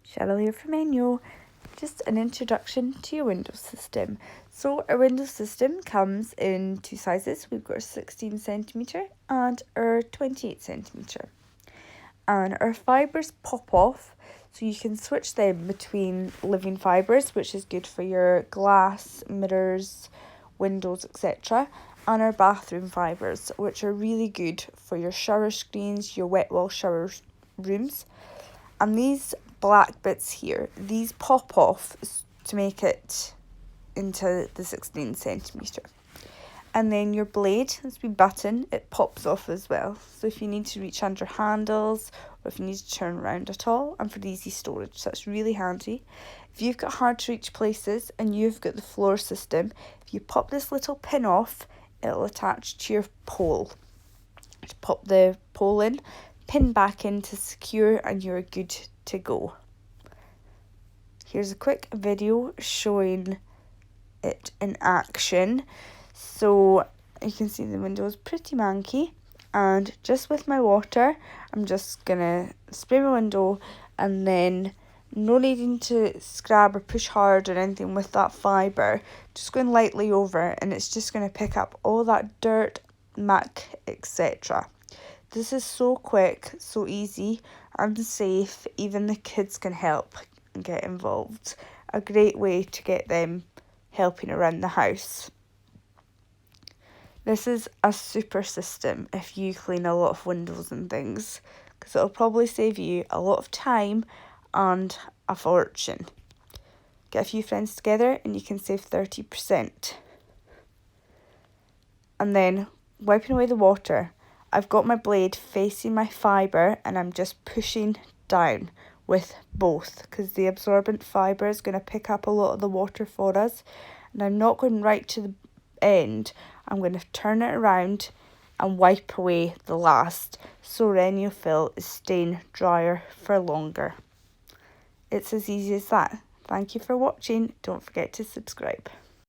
Cheryl here from ENJO. Just an introduction to your window system. So our window system comes in two sizes. We've got our 16cm and our 28cm. And our fibres pop off, so you can switch them between living fibres, which is good for your glass, mirrors, windows, etc. And our bathroom fibres, which are really good for your shower screens, your wet wall shower rooms. And these black bits here, these pop off to make it into the 16cm. And then your blade, this wee button, it pops off as well. So if you need to reach under handles or if you need to turn around at all, and for easy storage, so that's really handy. If you've got hard to reach places and you've got the floor system, if you pop this little pin off, it'll attach to your pole. Just pop the pole in, pin back in to secure, and you're good to go. Here's a quick video showing it in action. So you can see the window is pretty manky, and just with my water I'm just gonna spray my window, and then no needing to scrub or push hard or anything with that fibre, just going lightly over, and it's just going to pick up all that dirt, muck, etc. This is so quick, so easy and safe. Even the kids can help and get involved. A great way to get them helping around the house. This is a super system if you clean a lot of windows and things, because it'll probably save you a lot of time and a fortune. Get a few friends together and you can save 30%. And then wiping away the water, I've got my blade facing my fibre and I'm just pushing down with both, because the absorbent fibre is going to pick up a lot of the water for us. And I'm not going right to the end, I'm going to turn it around and wipe away the last, so your fill is staying drier for longer. It's as easy as that. Thank you for watching. Don't forget to subscribe.